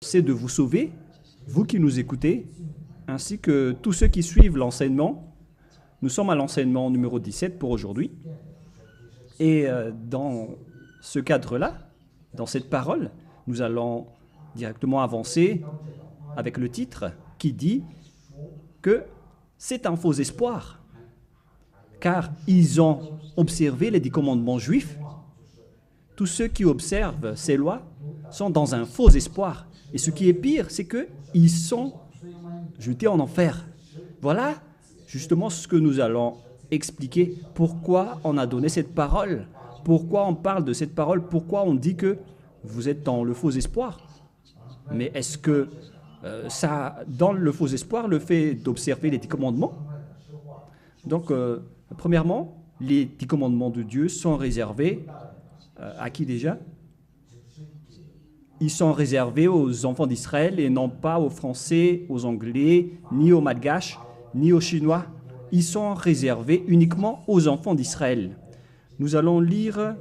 c'est de vous sauver, vous qui nous écoutez, ainsi que tous ceux qui suivent l'enseignement. Nous sommes à l'enseignement numéro 17 pour aujourd'hui. Et dans ce cadre-là, dans cette parole, nous allons directement avancer avec le titre qui dit que c'est un faux espoir, car ils ont observé les 10 commandements juifs. Tous ceux qui observent ces lois sont dans un faux espoir. Et ce qui est pire, c'est qu'ils sont jetés en enfer. Voilà justement ce que nous allons expliquer. Pourquoi on a donné cette parole, pourquoi on parle de cette parole, pourquoi on dit que vous êtes dans le faux espoir. Mais est-ce que ça, dans le faux espoir, le fait d'observer les 10 commandements? Donc, premièrement, les 10 commandements de Dieu sont réservés à qui déjà? Ils sont réservés aux enfants d'Israël et non pas aux Français, aux Anglais, ni aux Malgaches, ni aux Chinois. Ils sont réservés uniquement aux enfants d'Israël. Nous allons lire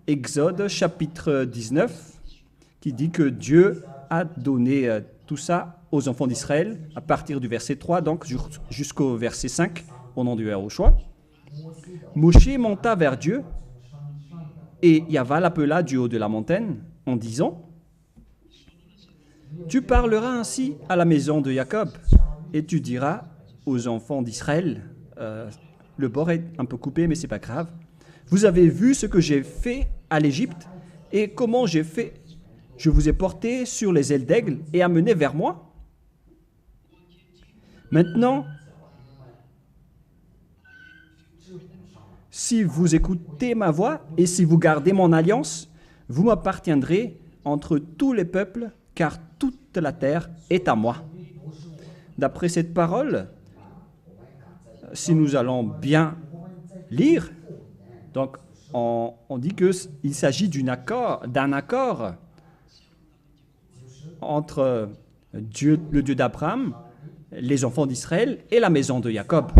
Exode chapitre 19 qui dit que Dieu a donné tout ça aux enfants d'Israël à partir du verset 3 donc jusqu'au verset 5 au nom du YAHOSHUAH. Moshe monta vers Dieu et YAHVAH l'appela du haut de la montagne en disant: tu parleras ainsi à la maison de Jacob et tu diras aux enfants d'Israël, le bord est un peu coupé mais c'est pas grave, vous avez vu ce que j'ai fait à l'Égypte et comment j'ai fait, je vous ai porté sur les ailes d'aigle et amené vers moi. Maintenant, si vous écoutez ma voix et si vous gardez mon alliance, vous m'appartiendrez entre tous les peuples, car toute la terre est à moi. D'après cette parole, si nous allons bien lire, donc on dit qu'il s'agit d'un accord entre Dieu, le Dieu d'Abraham, les enfants d'Israël et la maison de Jacob.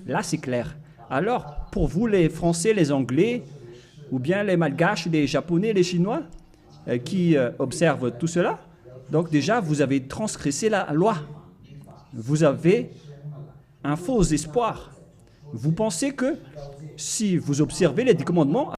Là, c'est clair. Alors, pour vous, les Français, les Anglais, ou bien les Malgaches, les Japonais, les Chinois, qui observent tout cela, donc déjà, vous avez transgressé la loi. Vous avez un faux espoir. Vous pensez que si vous observez les 10 commandements,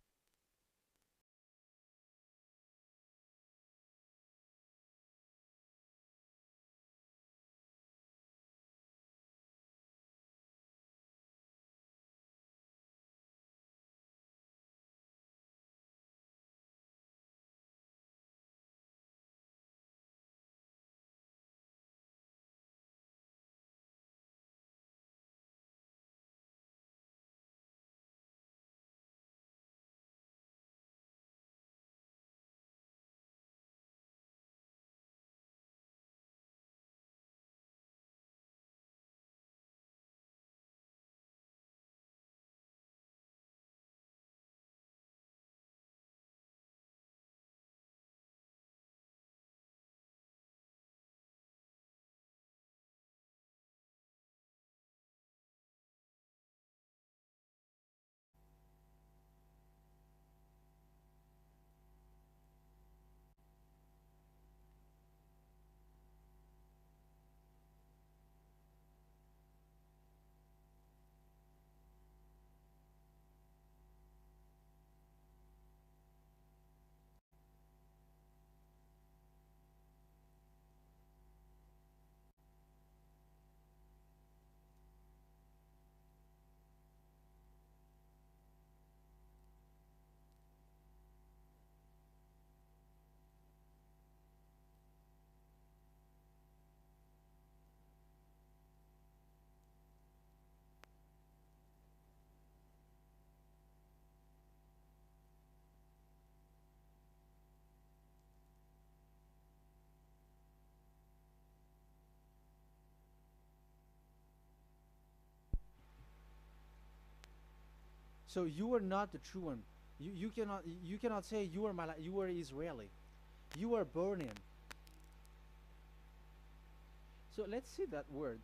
So you are not the true one. You cannot say you are you are Israeli. You are born in. So let's see that word.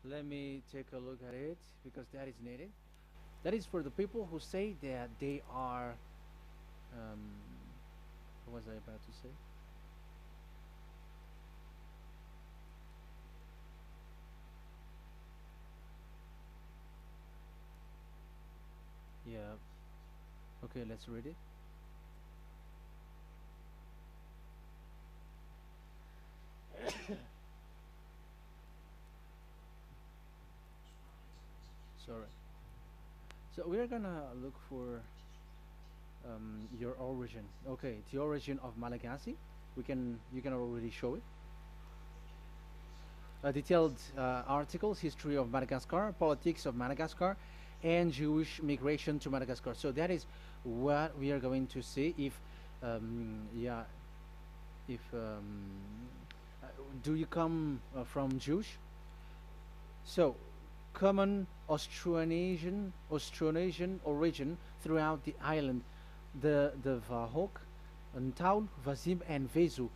Let me take a look at it because that is needed. That is for the people who say that they are. What was I about to say? Yeah. Okay, let's read it. Sorry. So we are gonna look for your origin. Okay, the origin of Malagasy. You can already show it. Detailed articles, history of Madagascar, politics of Madagascar, and Jewish migration to Madagascar. So that is what we are going to see. If yeah, if do you come from Jewish? So common Austronesian origin throughout the island, the Vahok, Ntaul, Vazim, and Vezu,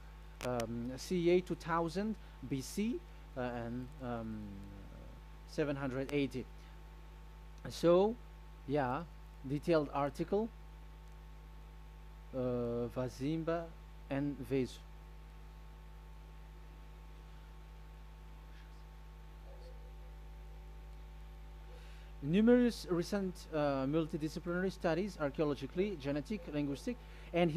CA 2000 BC and 780. So, yeah, detailed article, Vazimba and Vezu. Numerous recent multidisciplinary studies, archaeologically, genetic, linguistic, and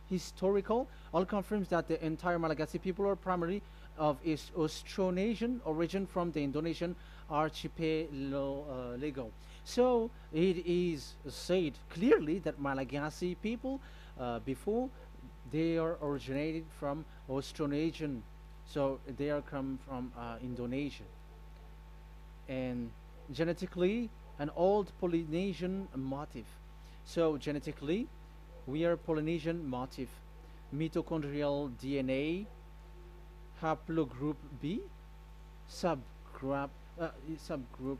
historical, all confirms that the entire Malagasy people are primarily of Austronesian origin from the Indonesian archipelago. So it is said clearly that Malagasy people, before they are originated from Austronesian, so they are come from Indonesia, and genetically an old Polynesian motif. So genetically, we are Polynesian motif, mitochondrial DNA, haplogroup B, subgroup subgroup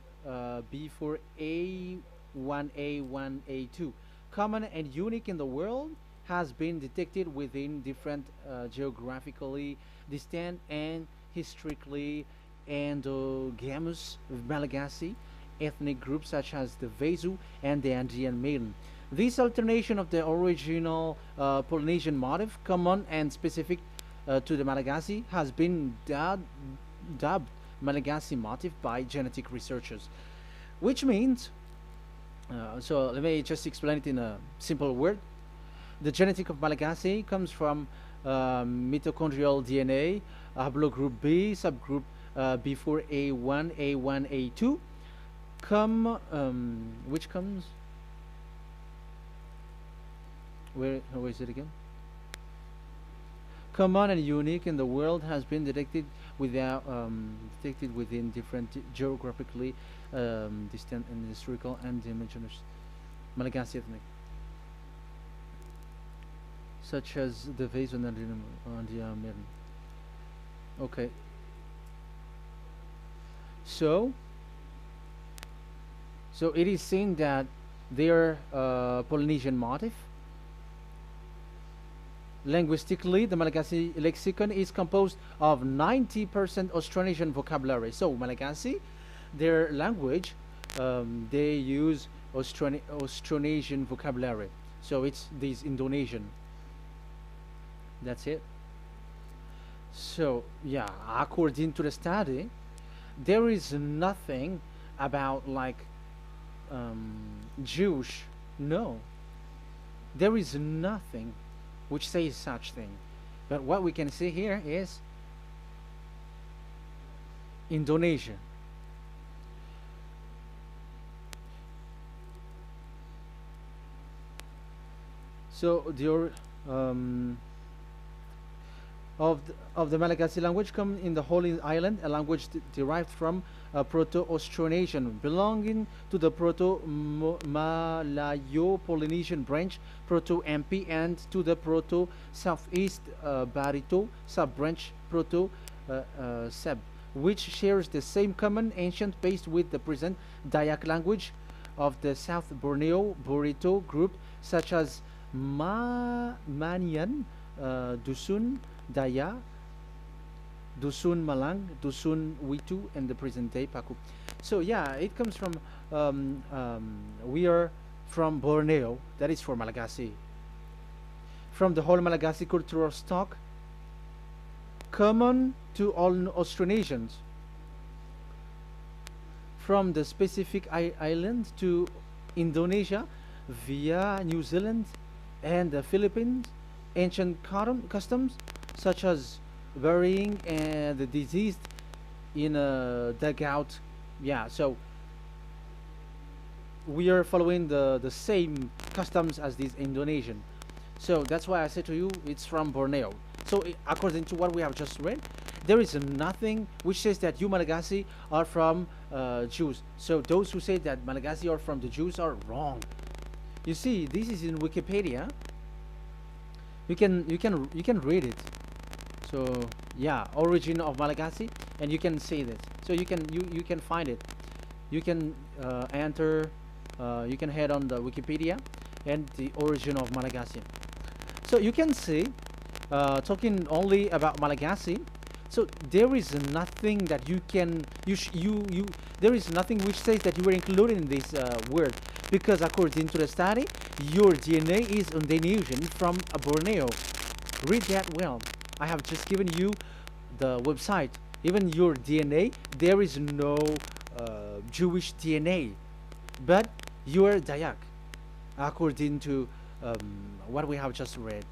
B for A1A1A2, common and unique in the world, has been detected within different geographically distant and historically endogamous Malagasy ethnic groups such as the Vezu and the Andean Maiden. This alternation of the original Polynesian motif, common and specific to the Malagasy, has been dubbed Malagasy motif by genetic researchers, which means, so let me just explain it in a simple word. The genetic of Malagasy comes from mitochondrial DNA, haplogroup B, subgroup B4A1, A1, A2, which comes, where is it again? Common and unique in the world, has been detected within different geographically distant and historical and indigenous Malagasy ethnic, such as the Vezo and the American. Okay. So it is seen that their Polynesian motif. Linguistically, the Malagasy lexicon is composed of 90% Austronesian vocabulary. So Malagasy, their language, they use Austronesian vocabulary. So it's this Indonesian. That's it. So yeah, according to the study, there is nothing about like Jewish. No, there is nothing which says such thing. But what we can see here is Indonesia. So the of the Malagasy language come in the Holy Island, a language derived from Proto-Austronesian, belonging to the Proto-Malayo-Polynesian branch, Proto-MP, and to the Proto-Southeast Barito sub-branch, Proto-Seb, which shares the same common ancient base with the present Dayak language of the South Borneo Burrito group, such as Manian, Dusun, Daya, Dusun Malang, Dusun Witu, and the present day Paku. So yeah, it comes from we are from Borneo, that is for Malagasy. From the whole Malagasy cultural stock, common to all Austronesians. From the specific island to Indonesia, via New Zealand and the Philippines, ancient customs such as burying the deceased in a dugout. Yeah, so we are following the same customs as these Indonesian. So that's why I said to you it's from Borneo. So according to what we have just read, there is nothing which says that you Malagasy are from Jews. So those who say that Malagasy are from the Jews are wrong. You see, this is in Wikipedia. You can read it. So yeah, origin of Malagasy, and you can see this. So you can find it. You can enter. You can head on the Wikipedia and the origin of Malagasy. So you can see, talking only about Malagasy. So there is nothing that you can there is nothing which says that you were included in this word, because according to the study, your DNA is Indonesian from Borneo. Read that well. I have just given you the website. Even your DNA, there is no Jewish DNA, but you are Dayak, according to what we have just read.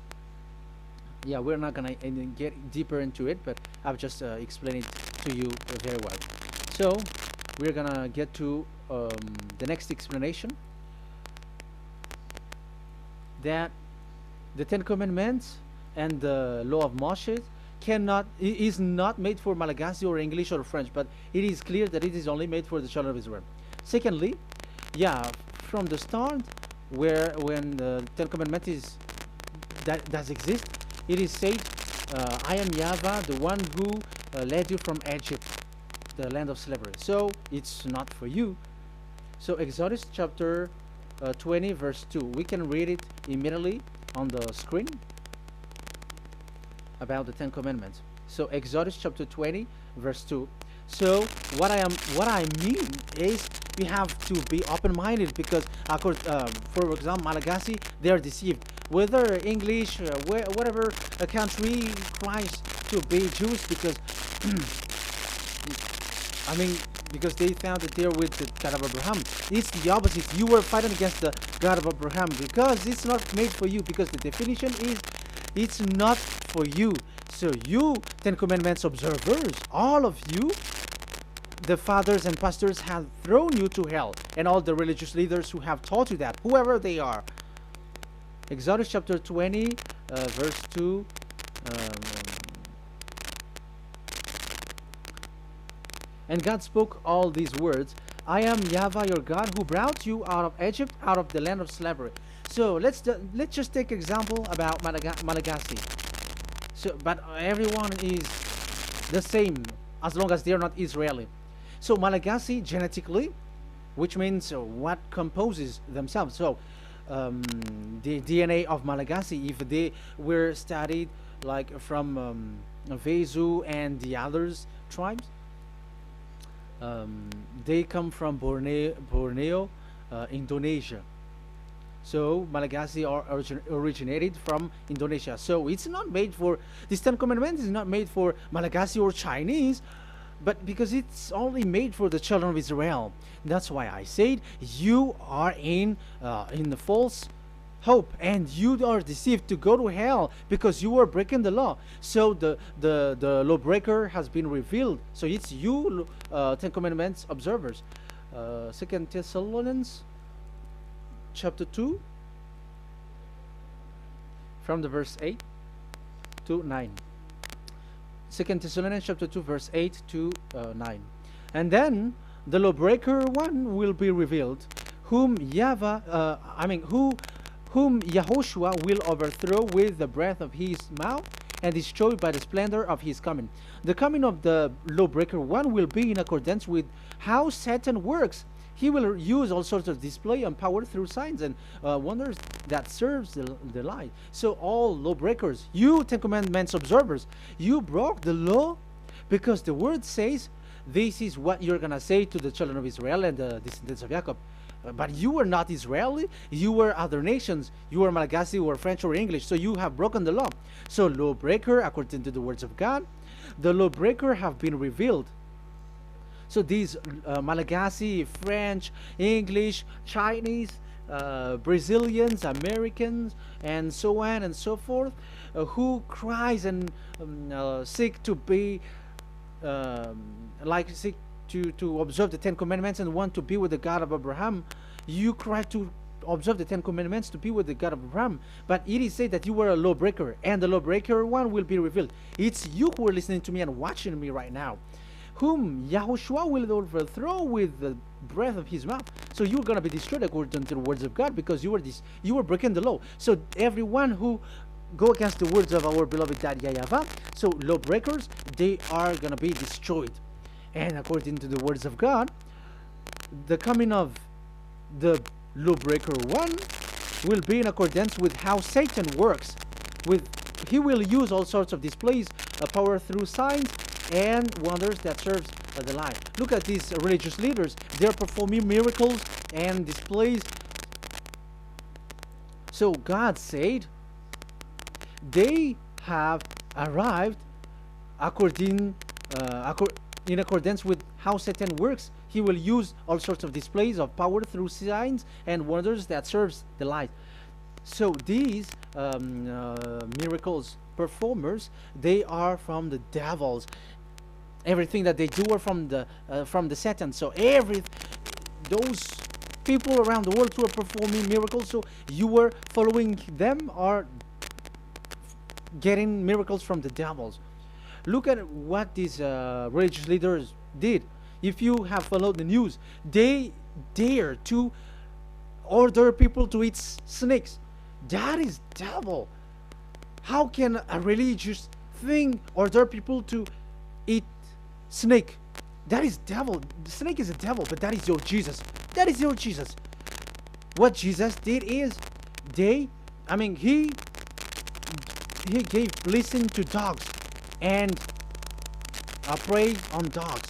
Yeah, we're not gonna get deeper into it, but I've just explained it to you very well. So we're gonna get to the next explanation, that the Ten Commandments and the Law of Moshe is not made for Malagasy or English or French, but it is clear that it is only made for the children of Israel. Secondly, yeah, from the start, when the Ten Commandments does exist, it is said, I am YAHVAH, the one who led you from Egypt, the land of slavery. So it's not for you. So Exodus chapter 20 verse 2, we can read it immediately on the screen about the Ten Commandments. So Exodus chapter 20 verse 2. So what I mean is we have to be open-minded, because for example, Malagasy, they are deceived. Whether English, whatever a country tries to be Jewish, because I mean, because they found that they're with the God of Abraham. It's the opposite. You were fighting against the God of Abraham, because it's not made for you, because the definition is it's not for you. So you, Ten Commandments observers, all of you, the fathers and pastors have thrown you to hell, and all the religious leaders who have taught you that, whoever they are. Exodus chapter 20, verse 2. And God spoke all these words, I am YAHVAH your God, who brought you out of Egypt, out of the land of slavery. So let's just take example about Malagasy. So, but everyone is the same as long as they are not Israeli. So Malagasy genetically, which means what composes themselves. So the DNA of Malagasy, if they were studied like from Vezu and the others tribes, they come from Borneo, Indonesia. So Malagasy are originated from Indonesia. So it's not made for, this Ten Commandments is not made for Malagasy or Chinese, but because it's only made for the children of Israel. That's why I said you are in the false hope, and you are deceived to go to hell because you are breaking the law. So the lawbreaker has been revealed. So it's you, Ten Commandments observers. 2 Thessalonians chapter 2, from the verse 8 to 9. 2 Thessalonians chapter 2 verse 8 to 9. And then the lawbreaker one will be revealed, whom whom YAHOSHUAH will overthrow with the breath of his mouth and destroy by the splendor of his coming. The coming of the lawbreaker one will be in accordance with how Satan works. He will use all sorts of display and power through signs and wonders that serves the light. So all lawbreakers, you Ten Commandments observers, you broke the law, Because the word says, this is what you're going to say to the children of Israel and the descendants of Jacob. But you were not Israeli, you were other nations. You were Malagasy or French or English, so you have broken the law. So lawbreaker, according to the words of God, the lawbreaker have been revealed. So these Malagasy, French, English, Chinese, Brazilians, Americans, and so on and so forth, who cries and seek to be seek to observe the Ten Commandments and want to be with the God of Abraham. You cry to observe the Ten Commandments to be with the God of Abraham, but it is said that you were a lawbreaker, and the lawbreaker one will be revealed. It's you who are listening to me and watching me right now, whom Yahushua will overthrow with the breath of his mouth. So you're going to be destroyed according to the words of God, because you were breaking the law. So everyone who go against the words of our beloved Dad YAHVAH, so lawbreakers, they are going to be destroyed. And according to the words of God, the coming of the lawbreaker one will be in accordance with how Satan works. He will use all sorts of displays of power through signs and wonders that serves the lie. Look at these religious leaders. They're performing miracles and displays. So God said they have arrived in accordance with how Satan works. He will use all sorts of displays of power through signs and wonders that serves the light. So these miracles performers, they are from the devils. Everything that they do are from the Satan. So those people around the world who are performing miracles, so you were following them, are getting miracles from the devils. Look at what these religious leaders did. If you have followed the news, they dare to order people to eat snakes. That is devil. How can a religious thing order people to eat snake? That is devil. The snake is a devil, but that is your Jesus. That is your Jesus. What Jesus did is, he gave blessing to dogs and prey on dogs.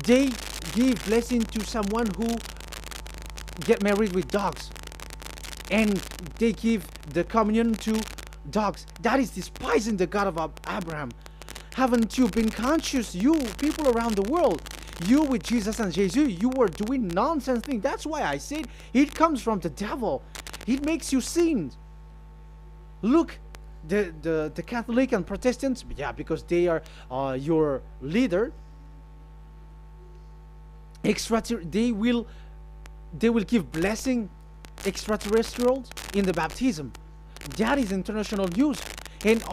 They give blessing to someone who get married with dogs, and they give the communion to dogs. That is despising the God of Abraham. Haven't you been conscious, you people around the world? You with Jesus and Jesus, you were doing nonsense things. That's why I said it comes from the devil. It makes you sin. Look, the Catholic and Protestants, yeah, because they are your leader. They will give blessing extraterrestrials in the baptism. That is international news. And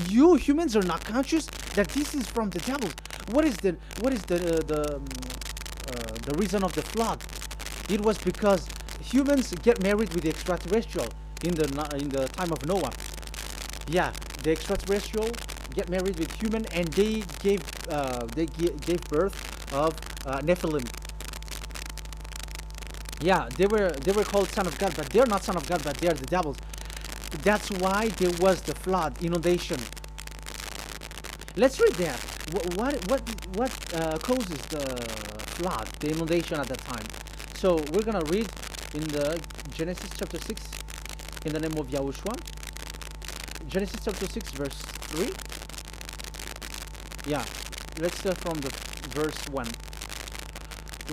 you humans are not conscious that this is from the devil. What is the reason of the flood? It was because humans get married with the extraterrestrial in the time of Noah. Yeah, the extraterrestrial get married with human, and they gave birth of Nephilim. Yeah, they were called son of God, but they're not son of God, but they are the devils. That's why there was the flood, inundation. Let's read that. What causes the flood, the inundation at that time? So we're gonna read in the Genesis chapter 6 in the name of Yahushua. Genesis chapter 6 verse 3. Yeah, let's start from the verse 1.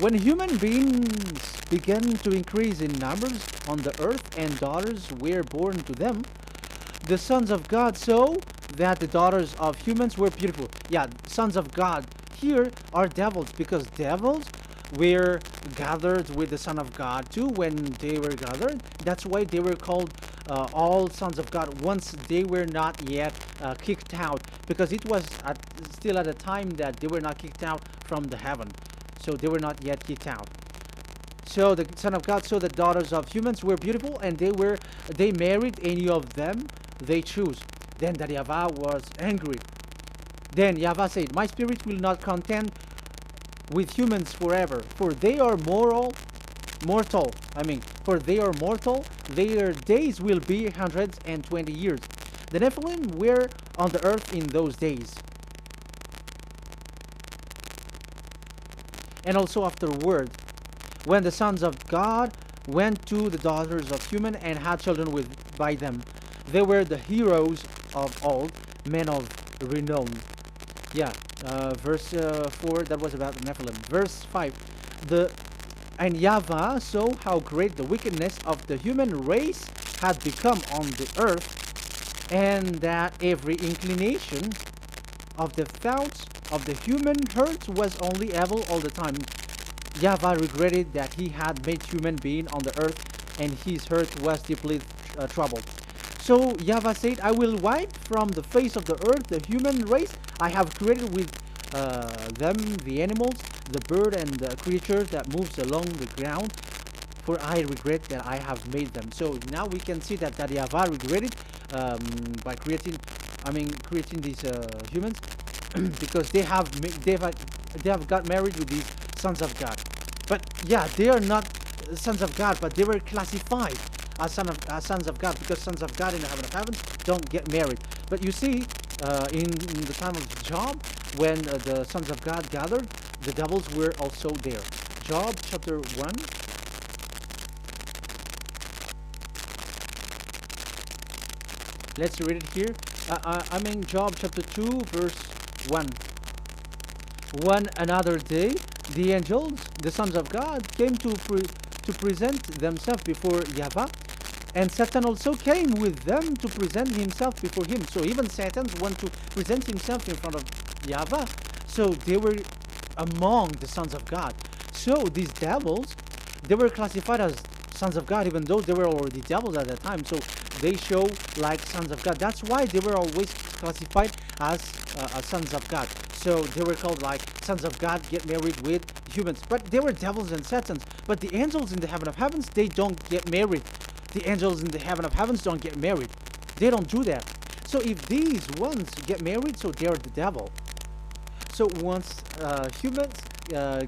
When human beings began to increase in numbers on the earth, and daughters were born to them, the sons of God saw that the daughters of humans were beautiful. Yeah, sons of God here are devils, because devils were gathered with the Son of God too when they were gathered. That's why they were called all sons of God once they were not yet kicked out, because it was still at a time that they were not kicked out from the heaven. So they were not yet kicked out. So the Son of God saw the daughters of humans were beautiful, and they married any of them they choose. Then that YAHVAH was angry. Then YAHVAH said, my spirit will not contend with humans forever, for they are mortal. For they are mortal, their days will be 120 years. The Nephilim were on the earth in those days. And also afterward, when the sons of God went to the daughters of human and had children with by them, they were the heroes of old, men of renown. Yeah, verse 4, that was about the Nephilim. Verse 5, and YAHVAH saw how great the wickedness of the human race had become on the earth, and that every inclination of the thoughts of the human hearts was only evil all the time. YAHVAH regretted that he had made human being on the earth, and his heart was deeply troubled. So YAHVAH said, I will wipe from the face of the earth the human race I have created with them, the animals, the bird, and the creatures that moves along the ground, for I regret that I have made them. So now we can see that YAHVAH regretted by creating these humans because they have got married with these sons of God. But yeah, they are not sons of God, but they were classified as sons of God, because sons of God in the heaven of heavens don't get married. But you see, in the time of Job, when the sons of God gathered, the devils were also there. Job chapter 1. Let's read it here. Job chapter 2, verse 1. One another day, the angels, the sons of God, came to present themselves before YAHVAH, and Satan also came with them to present himself before him. So even Satan wanted to present himself in front of YAHVAH. So they were among the sons of God. So these devils, they were classified as sons of God, even though they were already devils at that time. So they show like sons of God. That's why they were always classified as sons of God. So they were called like sons of God get married with humans. But they were devils and satans. But the angels in the heaven of heavens, they don't get married. The angels in the heaven of heavens don't get married. They don't do that. So if these ones get married, so they're the devil. So once humans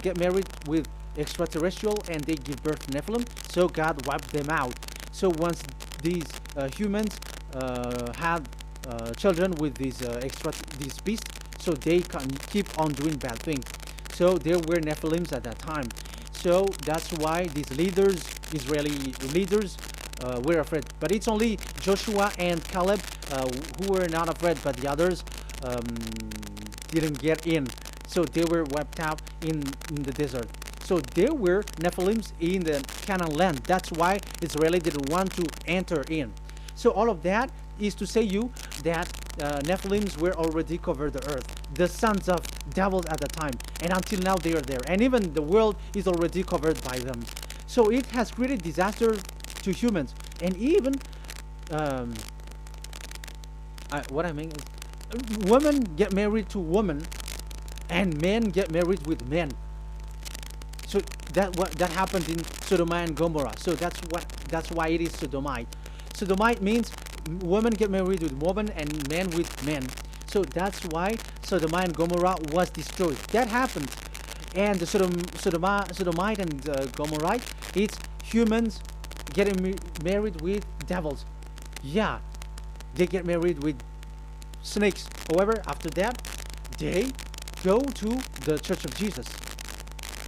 get married with extraterrestrial and they give birth to Nephilim, so God wiped them out. So once these humans had children with these beasts, so they can keep on doing bad things. So there were Nephilims at that time. So that's why these leaders, Israeli leaders, were afraid. But it's only Joshua and Caleb who were not afraid, but the others didn't get in. So they were wiped out in the desert. So there were Nephilims in the Canaan land. That's why Israeli didn't want to enter in. So all of that is to say you that Nephilims were already covered the earth, the sons of devils at the time, and until now they are there, and even the world is already covered by them. So it has created disaster to humans, and even what I mean is women get married to women, and men get married with men. So that happened in Sodom and Gomorrah. So that's why it is Sodomite. Sodomite means women get married with women and men with men. So that's why Sodom and Gomorrah was destroyed. That happened. And the Sodomite and Gomorrite, it's humans getting married with devils. Yeah, they get married with snakes. However, after that, they go to the Church of Jesus.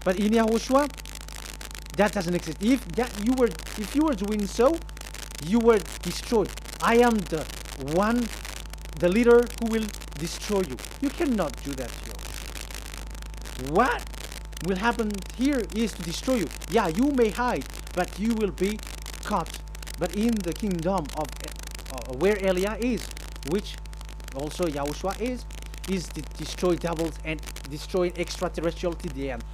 But in YAHOSHUAH, that doesn't exist. If you were doing so, you were destroyed. I am the leader who will destroy you. You cannot do that to you. What will happen here is to destroy you. Yeah, you may hide, but you will be caught. But in the kingdom of where Elia is, which also YAHOSHUAH is to destroy devils and destroy extraterrestrial to the end.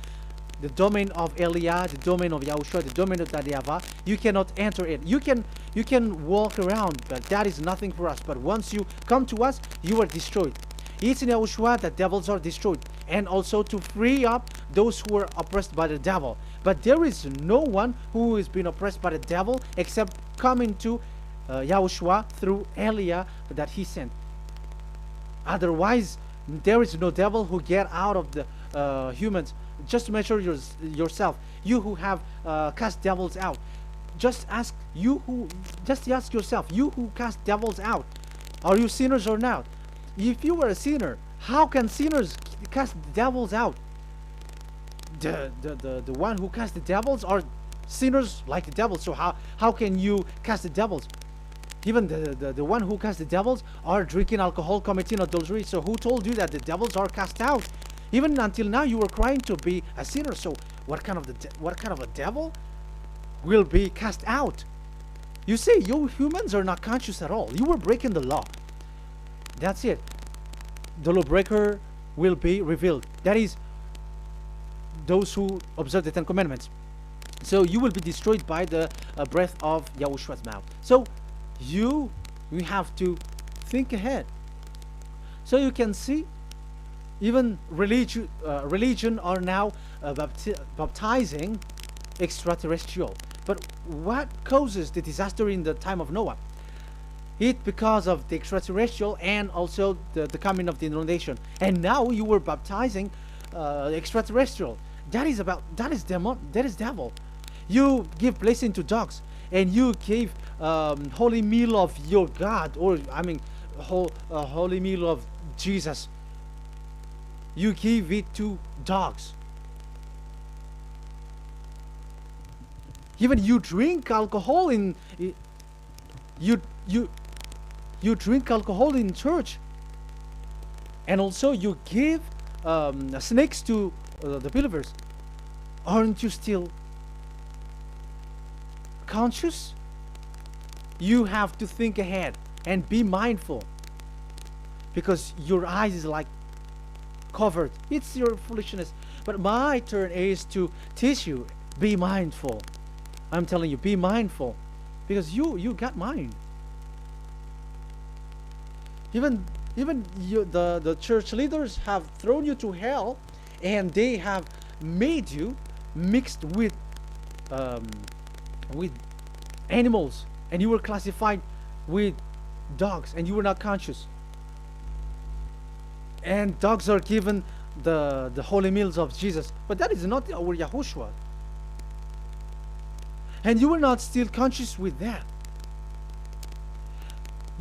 The domain of Elia, the domain of YAHOSHUAH, the domain of YAHVAH, you cannot enter it. You can walk around, but that is nothing for us. But once you come to us, you are destroyed. It's in YAHOSHUAH that devils are destroyed, and also to free up those who are oppressed by the devil. But there is no one who has been oppressed by the devil except coming to YAHOSHUAH through Elia that he sent. Otherwise, there is no devil who get out of the humans. Just measure yourself. You who have cast devils out. Just ask yourself, you who cast devils out, are you sinners or not? If you were a sinner, how can sinners cast devils out? the one who casts the devils are sinners like the devils. So how can you cast the devils? Even the one who casts the devils are drinking alcohol, committing adultery. So who told you that the devils are cast out? Even until now you were crying to be a sinner. So what kind of a devil will be cast out? You see, you humans are not conscious at all. You were breaking the law. That's it. The lawbreaker will be revealed. That is, those who observe the Ten Commandments. So you will be destroyed by the breath of Yahushua's mouth. So we have to think ahead. So you can see, even religion are now baptizing extraterrestrial. But what causes the disaster in the time of Noah? It because of the extraterrestrial and also the coming of the inundation. And now you were baptizing extraterrestrial. That is devil. You give blessing to dogs, and you give holy meal of your God, or I mean, holy meal of Jesus. You give it to dogs. Even you drink alcohol in you drink alcohol in church, and also you give snakes to the believers. Aren't you still conscious? You have to think ahead and be mindful, because your eyes is like covered. It's your foolishness. But my turn is to teach you. Be mindful. I'm telling you, be mindful, because you got mine. Even the church leaders have thrown you to hell, and they have made you mixed with animals, and you were classified with dogs, and you were not conscious. And dogs are given the holy meals of Jesus, but that is not our Yahushua. And you were not still conscious with that.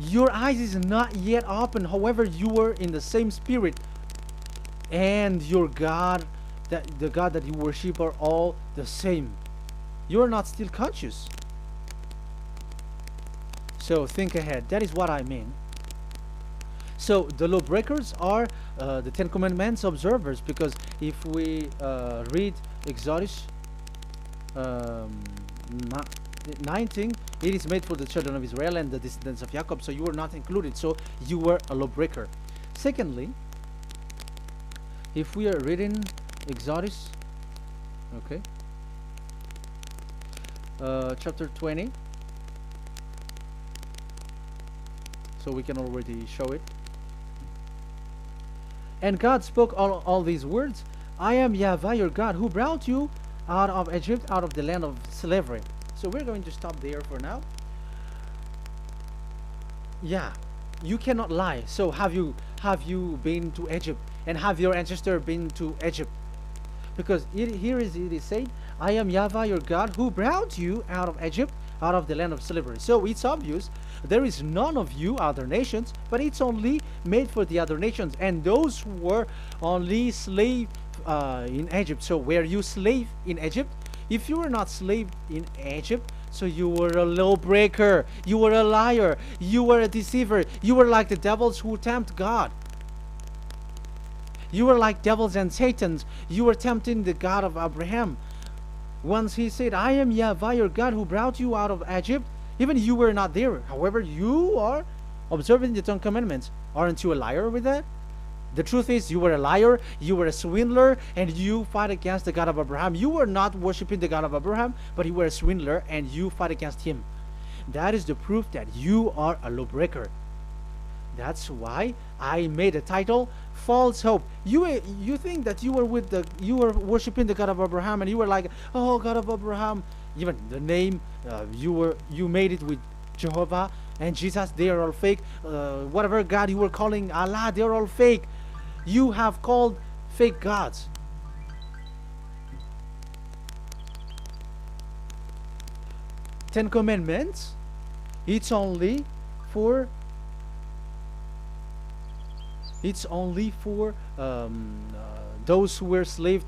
Your eyes is not yet open. However, you were in the same spirit, and your God, the God that you worship, are all the same. You are not still conscious. So think ahead. That is what I mean. So the lawbreakers are the Ten Commandments observers, because if we read Exodus 19, it is made for the children of Israel and the descendants of Jacob. So you were not included. So you were a lawbreaker. Secondly, if we are reading Exodus, okay, chapter 20, so we can already show it. And God spoke all these words. I am YAHVAH your God, who brought you out of Egypt, out of the land of slavery. So we're going to stop there for now. Yeah, you cannot lie. So have you been to Egypt, and have your ancestor been to Egypt? Because it is said, I am YAHVAH your God, who brought you out of Egypt, out of the land of slavery. So it's obvious there is none of you other nations, but it's only made for the other nations, and those who were only slave in Egypt. So were you slave in Egypt? If you were not slave in Egypt, so you were a lawbreaker, you were a liar, you were a deceiver, you were like the devils who tempt God. You were like devils and Satans. You were tempting the God of Abraham. Once he said, I am YAHVAH your God, who brought you out of Egypt, even you were not there. However, you are observing the Ten Commandments. Aren't you a liar with that? The truth is, you were a liar, you were a swindler, and you fight against the God of Abraham. You were not worshiping the God of Abraham, but you were a swindler, and you fight against him. That is the proof that you are a lawbreaker. That's why I made a title, False Hope. You think that you were worshiping the God of Abraham, and you were like, oh, God of Abraham. Even the name, you made it with Jehovah and Jesus. They are all fake. Whatever God you were calling Allah, they are all fake. You have called fake gods. Ten Commandments, it's only for those who were slaves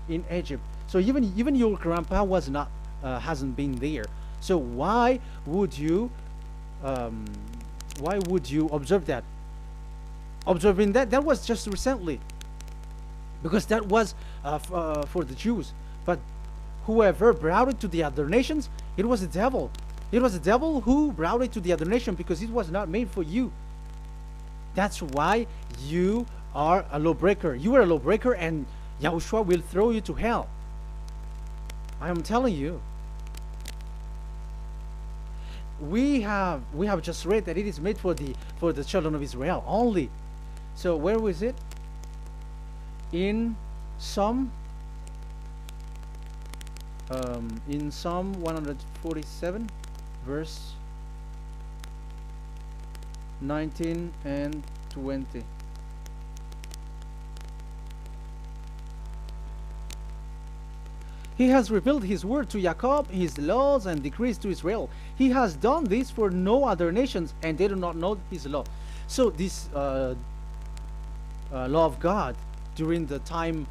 in Egypt. So even your grandpa was not hasn't been there. So why would you observe that? Observing that was just recently, because that was for the Jews. But whoever brought it to the other nations, it was the devil. It was the devil who brought it to the other nation, because it was not made for you. That's why you are a lawbreaker. You are a lawbreaker, and Yahushua will throw you to hell. I am telling you. We have just read that it is made for the children of Israel only. So where was it? In Psalm 147, verse 19 and 20. He has revealed his word to Jacob, his laws and decrees to Israel. He has done this for no other nations, and they do not know his law. So this law of God during the time,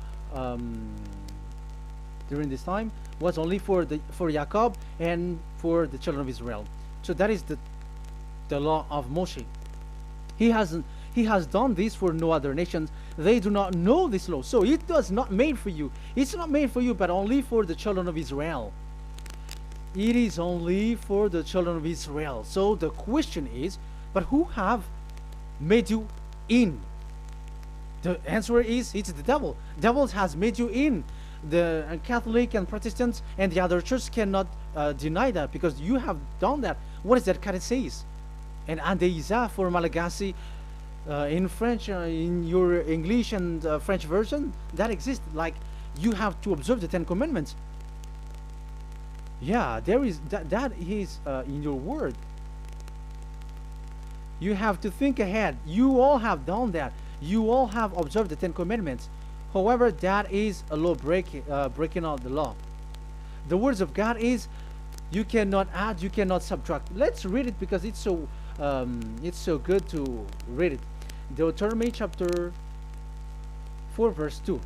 during this time, was only for Jacob and for the children of Israel. So that is the law of Moshe. He has done this for no other nations. They do not know this law. So it was not made for you. It's not made for you, but only for the children of Israel. It is only for the children of Israel. So the question is, but who have made you in? The answer is, it's the devil. Devil has made you in. The Catholic and Protestants and the other churches cannot deny that, because you have done that. What is that it says? And Andeiza for Malagasy, in French, in your English and French version, that exists. Like, you have to observe the 10 Commandments. Yeah, there is that is in your word. You have to think ahead. You all have done that. You all have observed the 10 Commandments. However, that is a law breaking out the law. The words of God is, you cannot add, you cannot subtract. Let's read it, because it's so good to read it. Deuteronomy chapter 4 verse 2.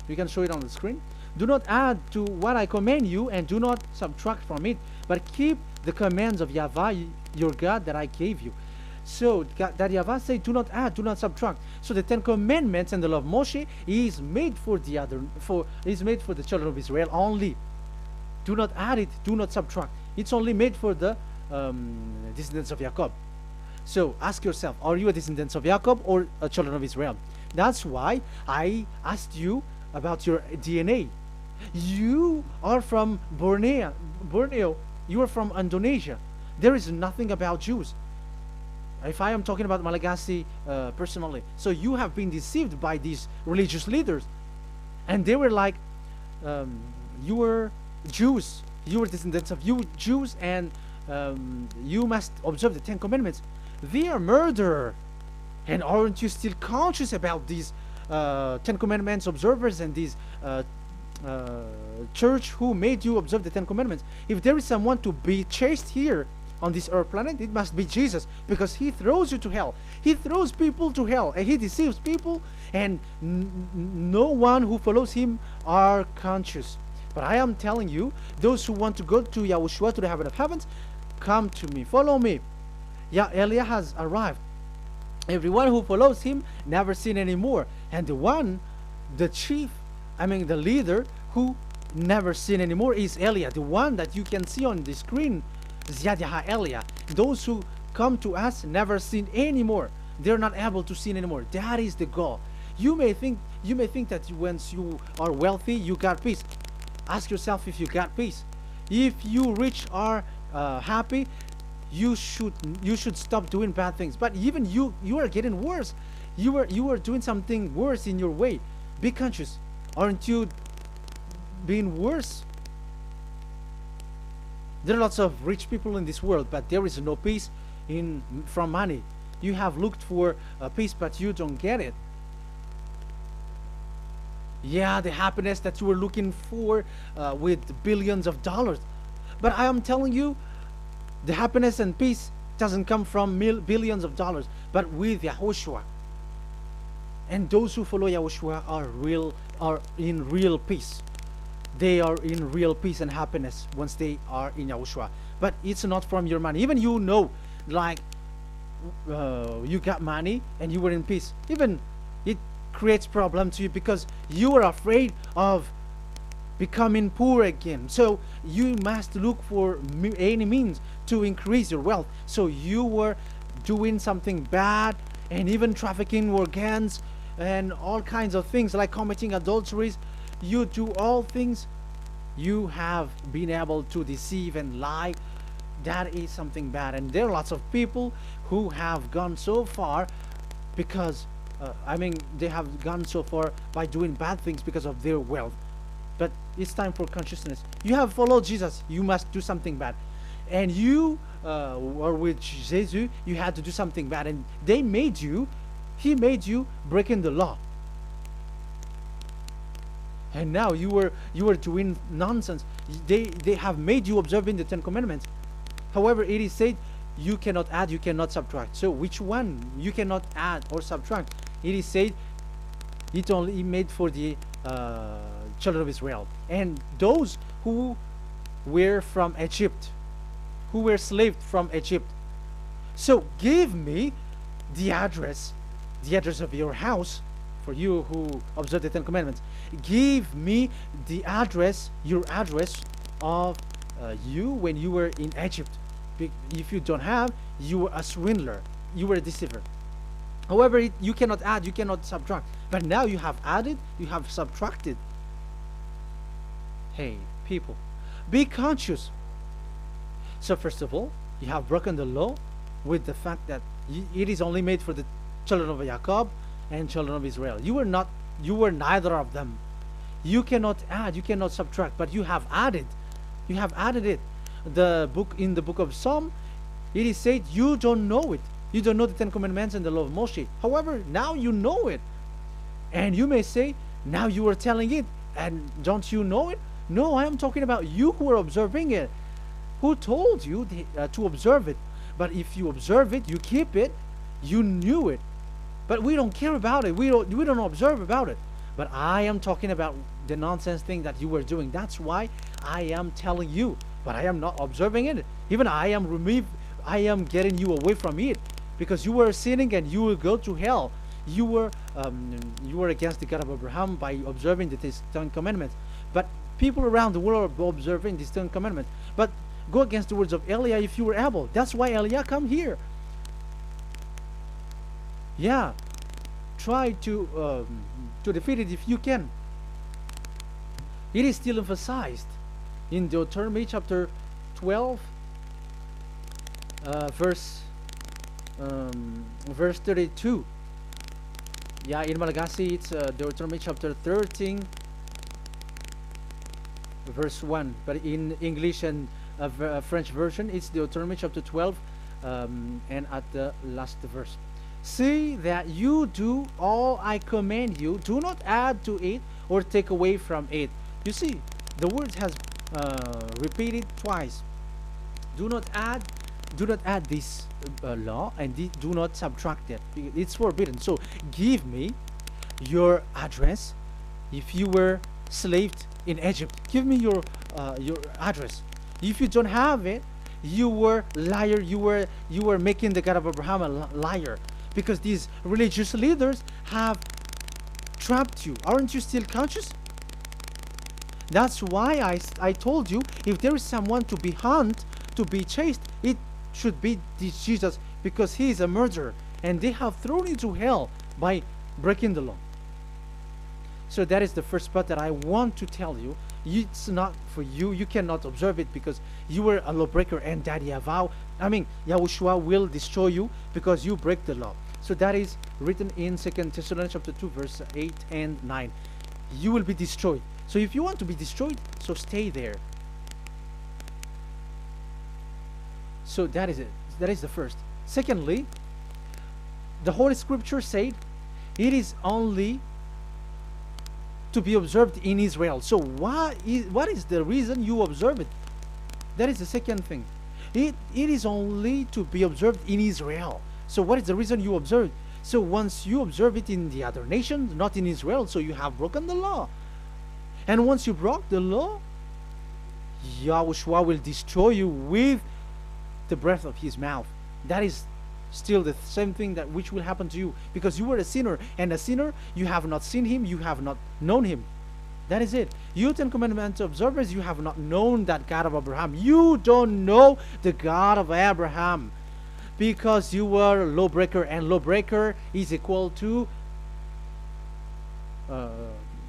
You can show it on the screen. Do not add to what I command you, and do not subtract from it, but keep the commands of YAHVAH your God that I gave you. So that YAHVAH say, do not add, do not subtract. So the 10 Commandments and the law of Moshe is made for the children of Israel only. Do not add it, do not subtract. It's only made for the descendants of Jacob. So ask yourself, are you a descendant of Jacob or a children of Israel? That's why I asked you about your DNA. You are from Borneo. You are from Indonesia. There is nothing about Jews. If I am talking about Malagasy personally. So you have been deceived by these religious leaders. And they were like, you were Jews. You were descendants of you Jews, and you must observe the 10 Commandments. They are murderer. And aren't you still conscious about these 10 Commandments observers and these church who made you observe the 10 Commandments? If there is someone to be chased here on this earth planet, it must be Jesus, because he throws you to hell. He throws people to hell, and he deceives people, and no one who follows him are conscious. But I am telling you, those who want to go to Yahushua, to the heaven of heavens, come to me, follow me. Yeah, Eliah has arrived. Everyone who follows him never sin anymore. And the leader who never sin anymore is Eliah, the one that you can see on the screen. Ziyadah Eliah. Those who come to us never sin anymore. They're not able to sin anymore. That is the goal. You may think that once you are wealthy, you got peace. Ask yourself if you got peace. If you rich are happy, you should stop doing bad things. But even you are getting worse. You are doing something worse in your way. Be conscious. Aren't you being worse? There are lots of rich people in this world, but there is no peace from money. You have looked for peace, but you don't get it. Yeah, the happiness that you were looking for with billions of dollars. But I am telling you, the happiness and peace doesn't come from billions of dollars, but with YAHOSHUAH. And those who follow YAHOSHUAH are in real peace. they are in real peace and happiness once they are in Yahushua. But it's not from your money. Even you know, like you got money and you were in peace. Even it creates problem to you because you are afraid of becoming poor again. So you must look for any means to increase your wealth. So you were doing something bad and even trafficking organs and all kinds of things like committing adulteries. You do all things. You have been able to deceive and lie. That is something bad. And there are lots of people who have gone so far because they have gone so far by doing bad things because of their wealth. But it's time for consciousness. You have followed Jesus, you must do something bad. And you were with Jesus, you had to do something bad. And he made you breaking the law. And now you were doing nonsense. They have made you observing the 10 Commandments. However, it is said, you cannot add, you cannot subtract. So which one you cannot add or subtract? It is said, it only made for the children of Israel and those who were from Egypt, who were slaves from Egypt. So give me the address of your house, for you who observe the 10 Commandments. Give me the address, your address of you when you were in Egypt. If you don't have, you were a swindler, you were a deceiver. However, you cannot add, you cannot subtract. But now you have added, you have subtracted. Hey, people, be conscious. So first of all, you have broken the law with the fact that it is only made for the children of Jacob and children of Israel. You were neither of them. You cannot add, you cannot subtract, but you have added. You have added it. In the book of Psalm, it is said you don't know it. You don't know the 10 Commandments and the law of Moshe. However, now you know it. And you may say, now you are telling it, and don't you know it? No, I am talking about you who are observing it. Who told you to observe it? But if you observe it, you keep it, you knew it. But we don't care about it. We don't observe about it. But I am talking about the nonsense thing that you were doing. That's why I am telling you. But I am not observing it. Even I am getting you away from it. Because you were sinning and you will go to hell. You were against the God of Abraham by observing the 10 Commandments. But people around the world are observing these 10 Commandments. But go against the words of Eliah if you were able. That's why Eliah come here. Yeah, try to defeat it if you can. It is still emphasized in Deuteronomy chapter 12, verse 32. Yeah, in Malagasy it's Deuteronomy chapter 13, verse 1. But in English and French version, it's Deuteronomy chapter 12, and at the last verse. See that you do all I command you. Do not add to it or take away from it. You see, the word has repeated twice. Do not add this law, and do not subtract it. It's forbidden. So give me your address. If you were slaved in Egypt, give me your address. If you don't have it, you were liar. You were making the God of Abraham a liar, because these religious leaders have trapped you. Aren't you still conscious? That's why I told you, if there is someone to be hunted, to be chased, it should be this Jesus, because he is a murderer, and they have thrown you to hell by breaking the law. So that is the first part that I want to tell you. It's not for you. You cannot observe it because you were a lawbreaker, and that Yahushua will destroy you because you break the law. So that is written in 2 Thessalonians chapter 2, verse 8 and 9. You will be destroyed. So if you want to be destroyed, so stay there. So that is it. That is the first. Secondly, the Holy Scripture said it is only to be observed in Israel. So what is the reason you observe it? That is the second thing. It is only to be observed in Israel. So what is the reason you observe it? So once you observe it in the other nations, not in Israel, so you have broken the law. And once you broke the law, Yahushua will destroy you with the breath of his mouth. That is still the same thing that which will happen to you, because you were a sinner, and a sinner, you have not seen him, you have not known him. That is it. You Ten Commandments observers, you have not known that God of Abraham. You don't know the God of Abraham, because you were a lawbreaker, and lawbreaker is equal to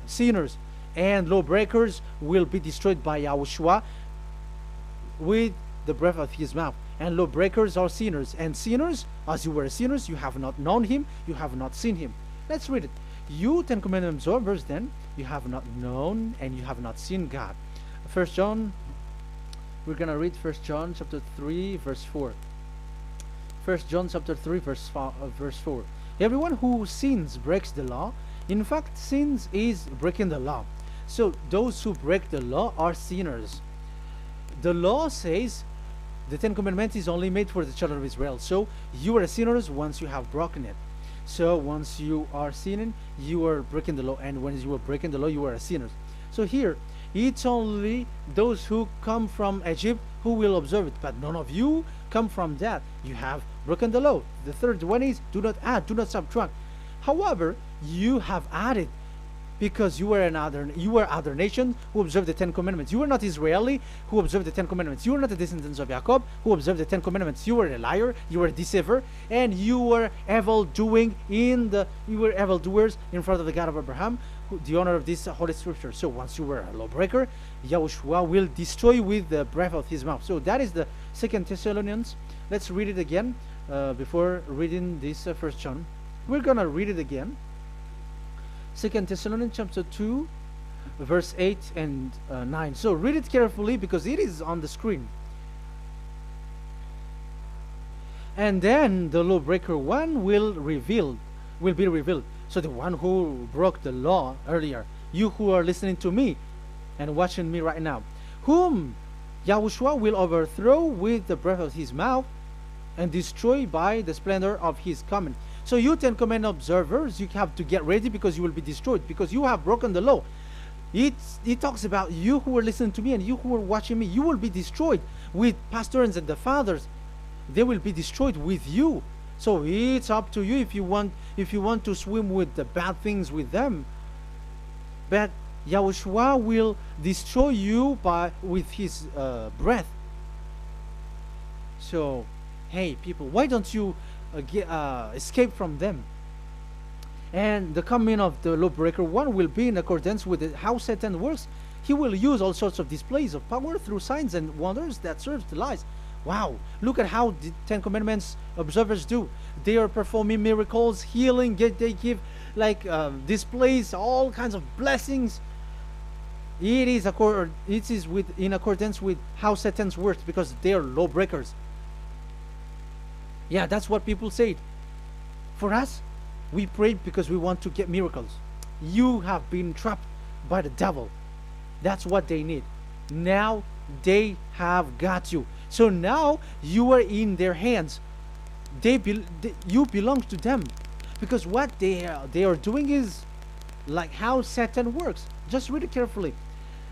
sinners, and lawbreakers will be destroyed by Yahushua with the breath of his mouth. And lawbreakers are sinners, and sinners, as you were sinners, you have not known him, you have not seen him. Let's read it. You Ten Commandments observers, then, you have not known and you have not seen God. First John, we're gonna read 1 John chapter 3 verse 4. 1 John chapter 3 verse 4. Everyone who sins breaks the law. In fact, sins is breaking the law. So those who break the law are sinners. The law says the Ten Commandments is only made for the children of Israel. So you are sinners once you have broken it. So once you are sinning, you are breaking the law, and when you are breaking the law, you are a sinner. So here, it's only those who come from Egypt who will observe it, but none of you come from that. You have broken the law. The third one is, do not add, do not subtract. However, you have added, because you were other nations who observed the Ten Commandments. You were not Israeli who observed the Ten Commandments. You were not the descendants of Jacob who observed the Ten Commandments. You were a liar, you were a deceiver, and you were evildoers in front of the God of Abraham, the honor of this holy scripture. So once you were a lawbreaker, Yahushua will destroy you with the breath of his mouth. So that is the 2 Thessalonians. Let's read it again before reading this 1 John. We're gonna read it again. 2 Thessalonians chapter 2 verse 8 and 9. So read it carefully, because it is on the screen. And then the lawbreaker one will be revealed. So the one who broke the law earlier, you who are listening to me and watching me right now, whom Yahushua will overthrow with the breath of his mouth and destroy by the splendor of his coming. So you Ten Commandment observers, you have to get ready, because you will be destroyed, because you have broken the law. It talks about you who are listening to me and you who are watching me. You will be destroyed with pastors and the fathers. They will be destroyed with you. So it's up to you if you want to swim with the bad things with them. But Yahushua will destroy you with his breath. So, hey people, why don't you escape from them? And the coming of the lawbreaker one will be in accordance with how Satan works. He will use all sorts of displays of power through signs and wonders that serves the lies. Wow, look at how the Ten Commandments observers do. They are performing miracles, healing, they give like displays, all kinds of blessings. It is in accordance with how Satan's works, because they are lawbreakers. Yeah, that's what people say. For us, we pray because we want to get miracles. You have been trapped by the devil. That's what they need. Now they have got you. So now you are in their hands. You belong to them, because what they are doing is like how Satan works. Just read it carefully.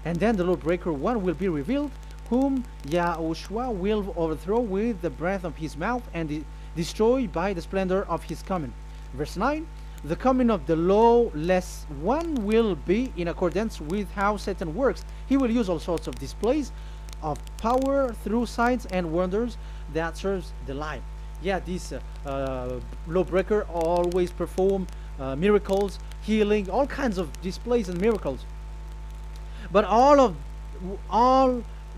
And then the lawbreaker one will be revealed, whom Yahushua will overthrow with the breath of his mouth and destroy by the splendor of his coming. Verse 9, the coming of the lawless one will be in accordance with how Satan works. He will use all sorts of displays of power through signs and wonders that serves the lie. Yeah, this lawbreaker always perform miracles, healing, all kinds of displays and miracles. But all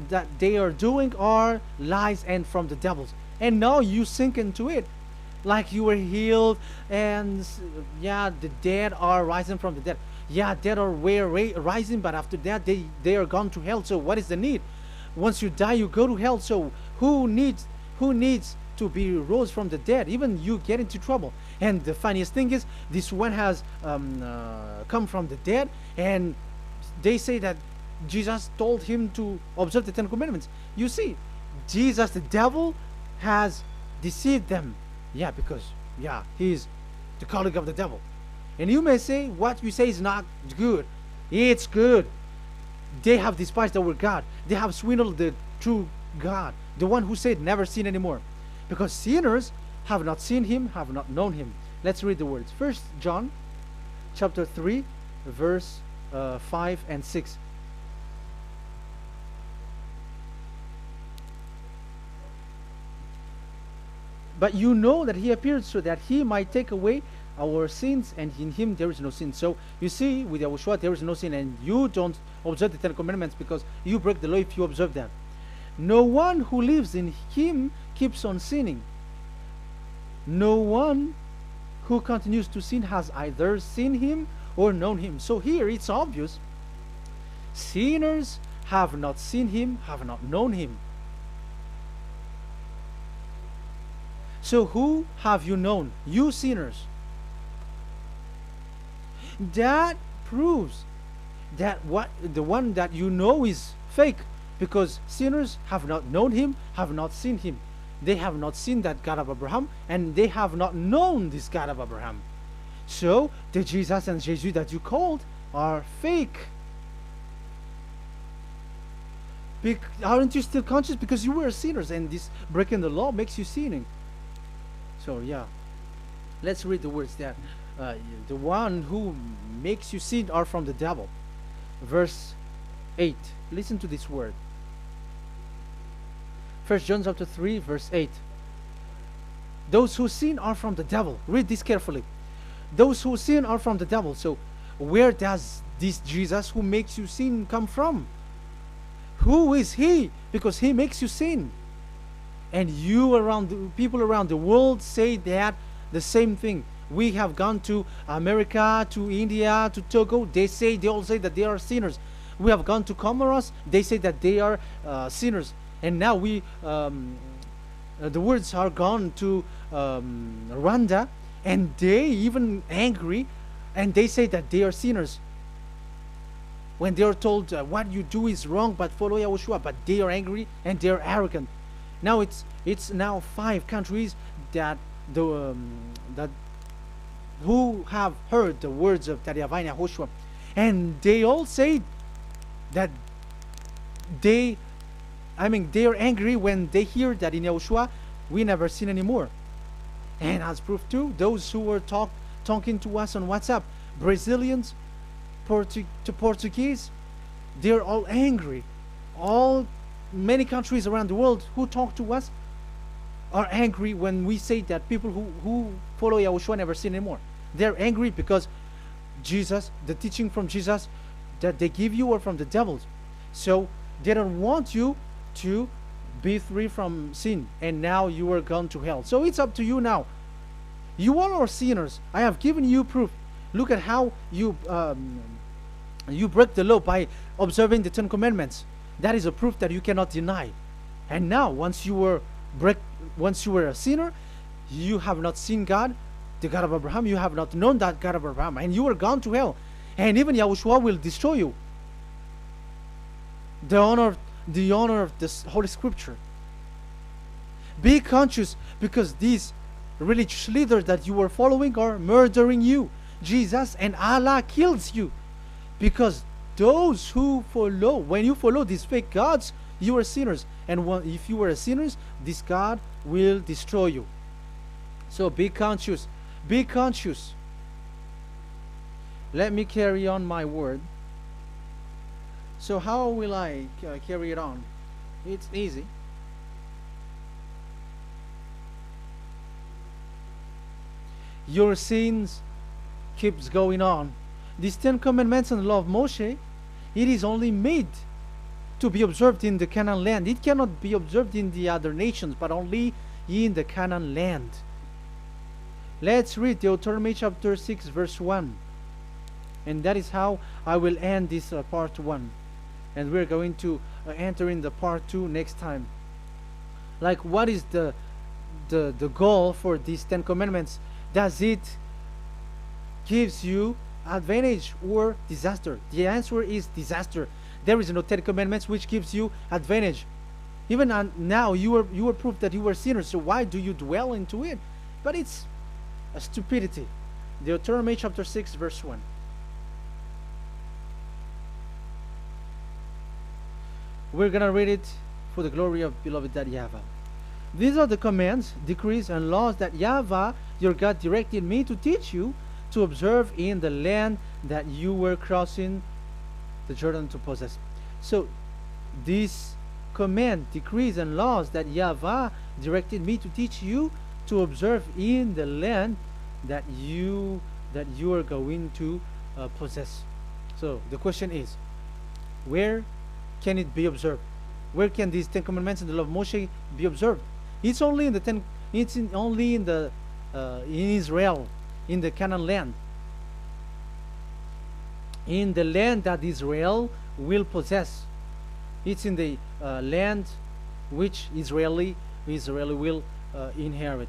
that they are doing are lies and from the devils. And now you sink into it, like you were healed, and yeah, the dead are rising from the dead. Yeah, dead are rising, but after that they are gone to hell. So what is the need? Once you die, you go to hell. So who needs to be rose from the dead? Even you get into trouble. And the funniest thing is, this one has come from the dead, and they say that Jesus told him to observe the Ten Commandments. You see, Jesus, the devil, has deceived them. Yeah, because yeah, he's the colleague of the devil. And you may say what you say is not good. It's good. They have despised our God. They have swindled the true God, the one who said, never sin anymore. Because sinners have not seen him, have not known him. Let's read the words. 1 John chapter 3, verse 5 and 6. But you know that he appeared so that he might take away our sins, and in him there is no sin. So you see, with YAHOSHUAH there is no sin, and you don't observe the Ten Commandments because you break the law if you observe that. No one who lives in him keeps on sinning. No one who continues to sin has either seen him or known him. So here it's obvious. Sinners have not seen him, have not known him. So who have you known? You sinners. That proves that the one that you know is fake, because sinners have not known him, have not seen him. They have not seen that God of Abraham, and they have not known this God of Abraham. So the Jesus and Jesus that you called are fake. Aren't you still conscious? Because you were sinners, and this breaking the law makes you sinning. So yeah, let's read the words that the one who makes you sin are from the devil. Verse 8. Listen to this word. 1 John chapter 3, verse 8. Those who sin are from the devil. Read this carefully. Those who sin are from the devil. So where does this Jesus who makes you sin come from? Who is he? Because he makes you sin. And you people around the world say that the same thing. We have gone to America, to India, to Togo. They all say that they are sinners. We have gone to Comoros. They say that they are sinners. And now the words are gone to Rwanda, and they even angry, and they say that they are sinners. When they are told what you do is wrong, but follow YAHOSHUAH, but they are angry and they are arrogant. Now it's now 5 countries that who have heard the words of YAHVAH and YAHOSHUAH, and they all say that they are angry when they hear that in YAHOSHUAH we never sin anymore. And as proof too, those who were talking to us on WhatsApp, Brazilians, Portuguese, they're all angry. Many countries around the world who talk to us are angry when we say that people who follow YAHOSHUAH never sin anymore. They're angry because Jesus, the teaching from Jesus that they give you are from the devils. So they don't want you to be free from sin, and now you are gone to hell. So it's up to you now. You all are sinners. I have given you proof. Look at how you break the law by observing the 10 Commandments. That is a proof that you cannot deny. And now, once you were a sinner, you have not seen God, the God of Abraham. You have not known that God of Abraham, and you are gone to hell. And even YAHOSHUAH will destroy you. The honor of this Holy Scripture. Be conscious, because these religious leaders that you are following are murdering you. Jesus and Allah kills you, because those who follow, when you follow these fake gods, you are sinners, and if you are sinners, this God will destroy you. So be conscious. Be conscious. Let me carry on my word. So how will I carry it on? It's easy. Your sins keeps going on. These 10 Commandments and the law of Moshe, it is only made to be observed in the Canaan land. It cannot be observed in the other nations, but only in the Canaan land. Let's read Deuteronomy chapter 6, verse 1. And that is how I will end this part 1. And we're going to enter in the part 2 next time. Like, what is the goal for these 10 Commandments? Does it gives you advantage or disaster? The answer is disaster. There is no 10 Commandments which gives you advantage. Even now you are proof that you were sinners. So why do you dwell into it? But it's a stupidity. Deuteronomy chapter 6, verse 1. We're gonna read it for the glory of beloved Daddy Yahweh. These are the commands, decrees, and laws that Yahweh, your God, directed me to teach you to observe in the land that you were crossing the Jordan to possess. So, these command, decrees, and laws that Yahweh directed me to teach you to observe in the land that you are going to possess. So the question is, where can it be observed? Where can these Ten Commandments and the law of Moshe be observed? It's only in the only in the in Israel, in the Canaan land, in the land that Israel will possess. It's in the land which Israeli will inherit.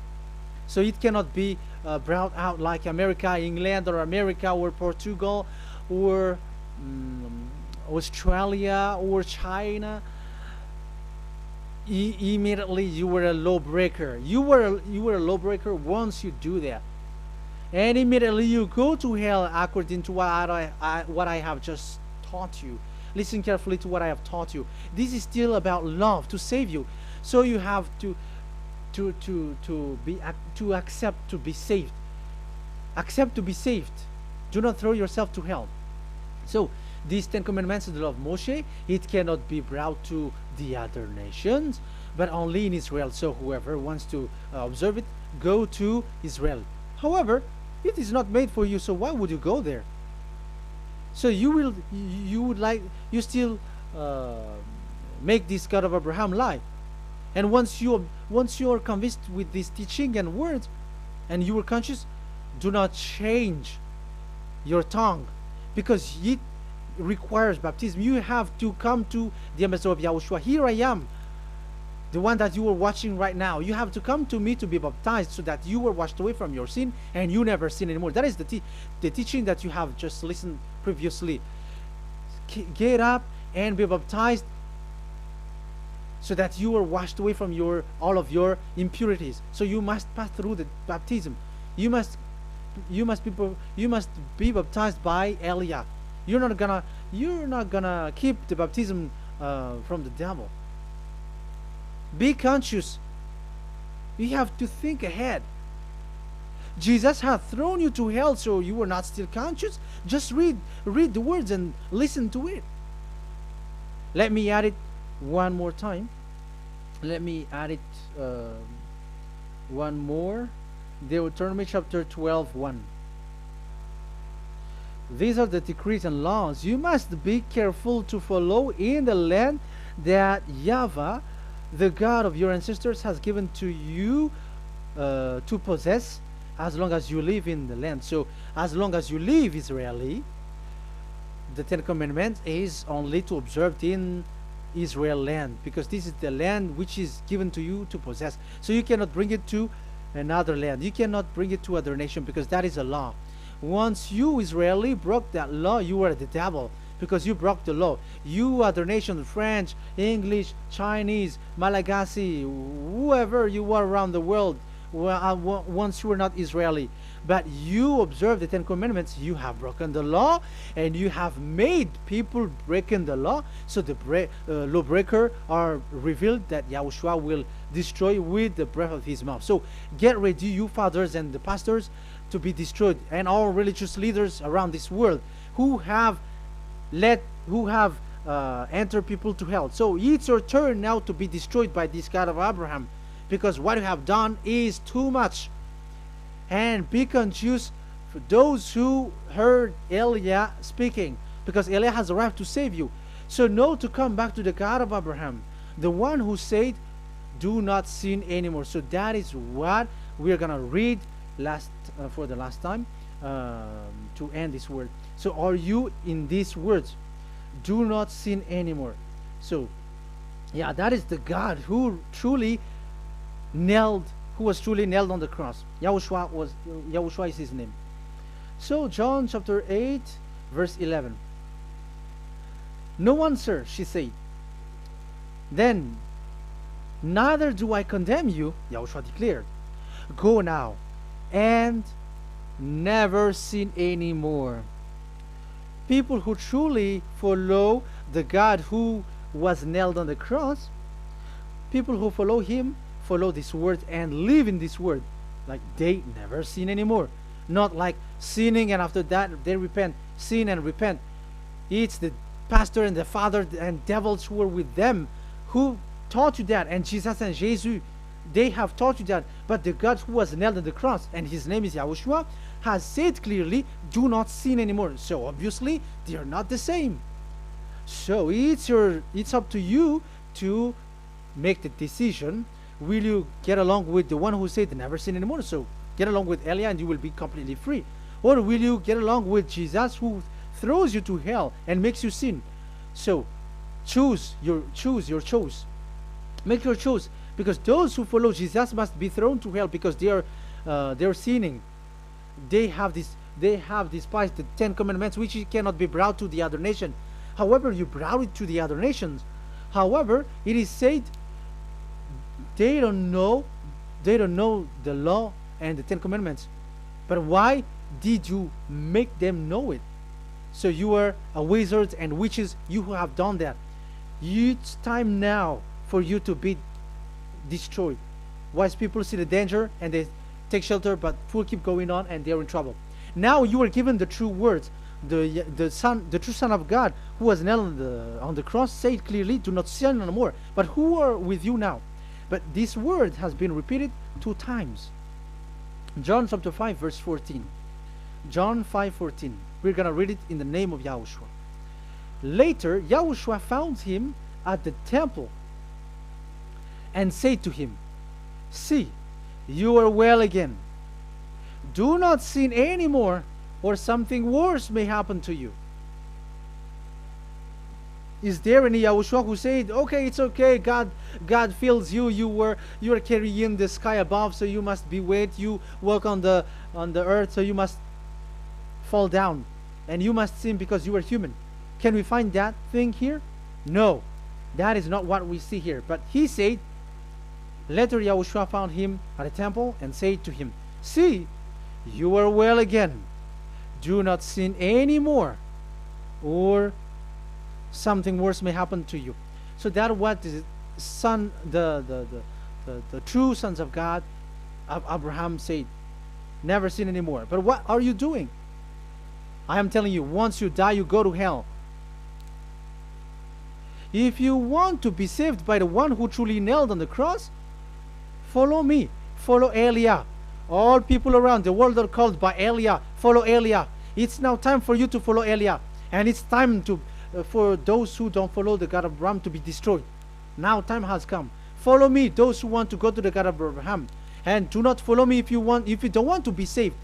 So it cannot be brought out like America, England, or America, or Portugal, or Australia, or China. Immediately you were a lawbreaker. You were a lawbreaker once you do that, and immediately you go to hell according to what I have just taught you. Listen carefully to what I have taught you. This is still about love to save you. So you have to accept to be saved. Accept to be saved. Do not throw yourself to hell. So these Ten Commandments of the law of Moshe, it cannot be brought to the other nations, but only in Israel. So whoever wants to observe it, go to Israel. However, it is not made for you, so why would you go there? So you still make this God of Abraham lie. And once you are convinced with this teaching and words, and you are conscious, do not change your tongue, because it requires baptism. You have to come to the ambassador of YAHOSHUAH. Here I am, the one that you are watching right now. You have to come to me to be baptized, so that you are washed away from your sin and you never sin anymore. That is the teaching that you have just listened previously. Get up and be baptized, so that you are washed away from all of your impurities. So you must pass through the baptism. You must be baptized by Eliah. You're not gonna keep the baptism from the devil. Be conscious. You have to think ahead. Jesus hath thrown you to hell, so you are not still conscious. Just read the words and listen to it. Let me add it one more time. Let me add it one more. Deuteronomy chapter 12:1. These are the decrees and laws you must be careful to follow in the land that Yahweh, the God of your ancestors, has given to you to possess, as long as you live in the land. So as long as you live Israeli, the Ten Commandments is only to observe in Israel land, because this is the land which is given to you to possess. So you cannot bring it to another land. You cannot bring it to other nation, because that is a law. Once you Israeli broke that law, you were the devil, because you broke the law. You other nation, French, English, Chinese, Malagasy, whoever you are around the world, once you were not Israeli, but you observe the Ten Commandments, you have broken the law, and you have made people breaking the law. So the lawbreaker are revealed that YAHOSHUAH will destroy with the breath of his mouth. So get ready, you fathers and the pastors, to be destroyed, and all religious leaders around this world who have entered people to hell. So it's your turn now to be destroyed by this God of Abraham, because what you have done is too much. And be conscious for those who heard Eliah speaking, because Eliah has arrived to save you. So know to come back to the God of Abraham, the one who said, do not sin anymore. So that is what we are going to read for the last time to end this word. So are you in these words? Do not sin anymore. So yeah, that is the God who was truly nailed on the cross. YAHOSHUAH is his name. So John chapter 8 verse 11. No answer, she said. Then, neither do I condemn you, YAHOSHUAH declared. Go now and never sin anymore. People who truly follow the God who was nailed on the cross, people who follow him follow this word and live in this word. Like they never sin anymore. Not like sinning and after that they repent. Sin and repent. It's the pastor and the father and devils who were with them who taught you that. And Jesus and Jesus, they have taught you that. But the God who was nailed on the cross, and his name is YAHOSHUAH, has said clearly, do not sin anymore. So obviously they are not the same. So it's up to you to make the decision. Will you get along with the one who said never sin anymore? So get along with Elia and you will be completely free. Or will you get along with Jesus who throws you to hell and makes you sin? So choose your choice. Make your choice, because those who follow Jesus must be thrown to hell because they're sinning. They have despised the 10 commandments, which cannot be brought to the other nation. However, you brought it to the other nations. However, it is said they don't know the law and the 10 commandments. But why did you make them know it? So you are a wizard and witches, you who have done that. It's time now for you to be destroyed. Wise people see the danger and they take shelter, but fools keep going on and they are in trouble. Now you are given the true words. The true Son of God, who was nailed on the cross, said clearly, do not sin no more. But who are with you now? But this word has been repeated 2 times. John chapter 5 verse 14. John 5:14. We're gonna read it in the name of YAHOSHUAH. Later, YAHOSHUAH found him at the temple and said to him, see, you are well again. Do not sin anymore, or something worse may happen to you. Is there any YAHOSHUAH who said, okay, it's okay, God fills you, you are carrying the sky above, so you must be weight, you walk on the earth, so you must fall down, and you must sin because you are human. Can we find that thing here? No, that is not what we see here. But he said, later YAHOSHUAH found him at a temple and said to him, see, you are well again. Do not sin anymore, or something worse may happen to you. So that what the true sons of God of Abraham said, never sin anymore. But what are you doing? I am telling you, once you die, you go to hell. If you want to be saved by the one who truly nailed on the cross, follow me. Follow Elia. All people around the world are called by Elia. Follow Elia. It's now time for you to follow Elia. And it's time to for those who don't follow the God of Abraham to be destroyed. Now time has come. Follow me, those who want to go to the God of Abraham. And do not follow me if you don't want to be saved.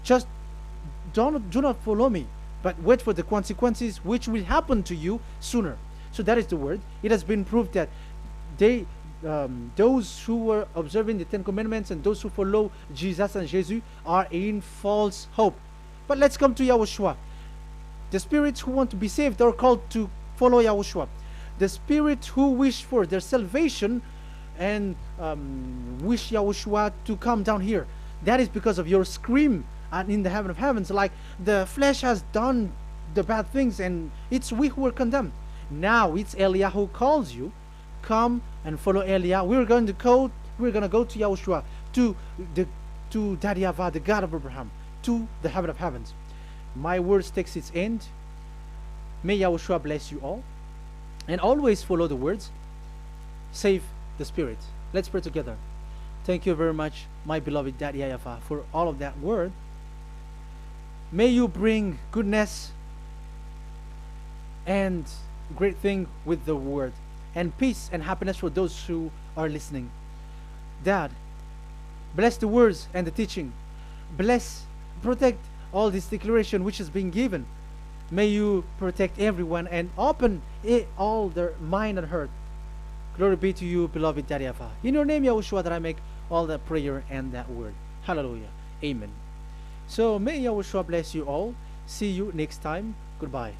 Just do not follow me, but wait for the consequences which will happen to you sooner. So that is the word. It has been proved that those who were observing the 10 commandments and those who follow Jesus and Jesus are in false hope. But let's come to YAHOSHUAH. The spirits who want to be saved are called to follow YAHOSHUAH. The spirits who wish for their salvation and wish YAHOSHUAH to come down here, that is because of your scream in the heaven of heavens, like the flesh has done the bad things and it's we who are condemned. Now it's Elia who calls you. Come and follow Elia. We're going to go to YAHOSHUAH, to Daddy YAHVAH, the God of Abraham, to the heaven of heavens. My words takes its end. May YAHOSHUAH bless you all, and always follow the words. Save the spirit. Let's pray together. Thank you very much, my beloved Daddy YAHVAH, for all of that word. May you bring goodness and great thing with the word, and peace and happiness for those who are listening. Dad, bless the words and the teaching. Bless, protect all this declaration which is being given. May you protect everyone and open all their mind and heart. Glory be to you, beloved Daddy YAHVAH. In your name, YAHOSHUAH, that I make all that prayer and that word. Hallelujah. Amen. So may YAHOSHUAH bless you all. See you next time. Goodbye.